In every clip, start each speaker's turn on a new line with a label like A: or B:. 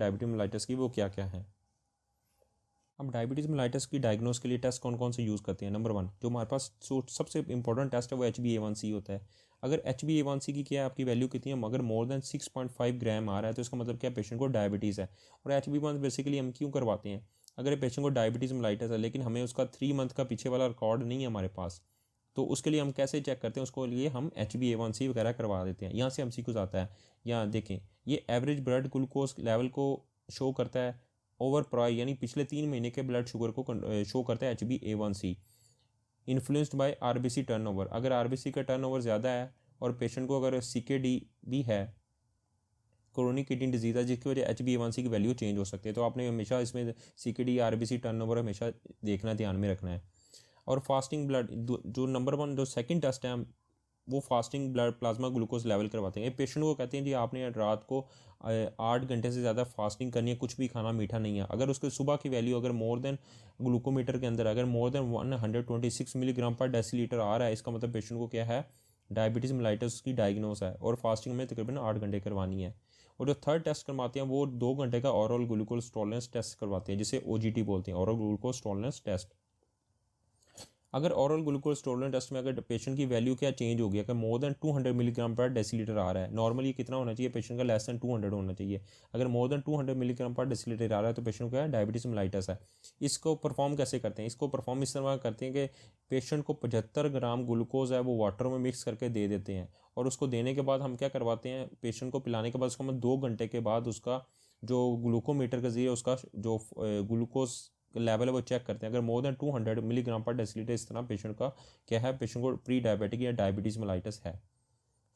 A: Diabetes mellitus की वो क्या क्या है। अब डायबिटीज़ मेलाइटस की डायग्नोस के लिए टेस्ट कौन कौन से यूज़ करते हैं। नंबर 1 जो हमारे पास सबसे इंपॉर्टेंट टेस्ट है वो HbA1c होता है। अगर HbA1c की क्या है आपकी वैल्यू कितनी है, अगर मोर देन 6.5 ग्राम आ रहा है तो इसका मतलब क्या पेशेंट को डायबिटीज़ है। और HbA1c बेसिकली हम क्यों करवाते हैं, अगर पेशेंट को डायबिटीज़ मेलाइटस है लेकिन हमें उसका 3 मंथ का पीछे वाला रिकॉर्ड नहीं है हमारे पास, तो उसके लिए हम कैसे चेक करते हैं, उसको लिए हम HbA1c वगैरह करवा देते हैं। यहाँ से MCQ आता है। यहाँ देखें, ये एवरेज ब्लड ग्लूकोज लेवल को शो करता है ओवर प्रायर, यानी पिछले 3 महीने के ब्लड शुगर को शो करता है HbA1c। Influenced by RBC turnover, अगर RBC का टर्नओवर ज़्यादा है और पेशेंट को अगर CKD भी है, क्रोनिक किडनी डिजीज़ है, जिसकी वजह HbA1c की वैल्यू चेंज हो सकती है। तो आपने हमेशा इसमें CKD RBC टर्नओवर हमेशा देखना, ध्यान में रखना है। और फास्टिंग ब्लड जो नंबर 1 जो सेकंड टेस्ट है वो fasting blood plasma glucose level करवाते हैं। ये पेशेंट को कहते हैं जी आपने रात को 8 घंटे से ज़्यादा फास्टिंग करनी है, कुछ भी खाना मीठा नहीं है। अगर उसके सुबह की वैल्यू अगर मोर देन ग्लूकोमीटर के अंदर अगर more then 126 milligram per decilitre आ रहा है, इसका मतलब पेशेंट को क्या है, डायबिटीज़ मेलाइटस की डायग्नोस है। और फास्टिंग में तकरीबन 8 घंटे करवानी है। और जो थर्ड टेस्ट करवाते हैं वो 2 घंटे का ओरल ग्लूकोज टॉलरेंस टेस्ट करवाते हैं, जिसे OGT बोलते हैं, ओरल ग्लूकोज टॉलरेंस टेस्ट। अगर ओरल ग्लूकोज टॉलरेंस टेस्ट में अगर पेशेंट की वैल्यू क्या चेंज होगी, अगर more than 200 milligram per decilitre आ रहा है, नॉर्मली कितना होना चाहिए पेशेंट का, लेस देन 200 होना चाहिए। अगर more than 200 milligram per decilitre आ रहा है तो पेशेंट को क्या है, डायबिटीज मेलाइटस है। इसको परफॉर्म कैसे करते हैं, इसको परफॉर्म इस तरह करते हैं कि पेशेंट को 75 ग्राम ग्लूकोज है वो वाटर में मिक्स करके दे देते हैं। और उसको देने के बाद हम क्या करवाते हैं, पेशेंट को पिलाने के बाद उसको हम 2 घंटे के बाद उसका जो ग्लूकोमीटर के जरिए उसका जो ग्लूकोज लेवल है वो चेक करते हैं। अगर more than 200 milligram per decilitre इस तरह पेशेंट का क्या है, पेशेंट को प्री डायबिटिक या डायबिटीज़ मेलाइटस है।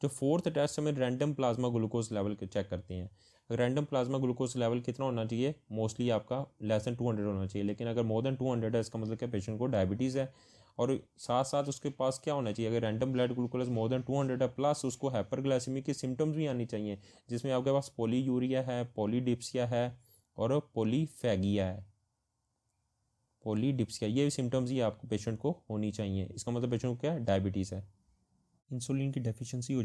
A: जो फोर्थ टेस्ट हमें random plasma glucose level check करते हैं। रैंडम प्लाज्मा ग्लूकोज लेवल कितना होना चाहिए, मोस्टली आपका लेस देन 200 होना चाहिए, लेकिन अगर मोर देन 200 है इसका मतलब क्या पेशेंट को डायबिटीज़ है। और साथ साथ उसके पास क्या होना चाहिए, अगर रैंडम ब्लड ग्लूकोज मोर देन 200 है प्लस उसको हाइपरग्लाइसेमी की सिम्टम्स भी आनी चाहिए, जिसमें आपके पास पॉलीयूरिया है, पॉलीडिप्सिया है और पॉलीफैगिया है। पॉलीडिप्सिया ये सिम्टम्स ही आपको पेशेंट को होनी चाहिए, इसका मतलब पेशेंट को क्या है, डायबिटीज़ है। इंसुलिन की डेफिशिएंसी हो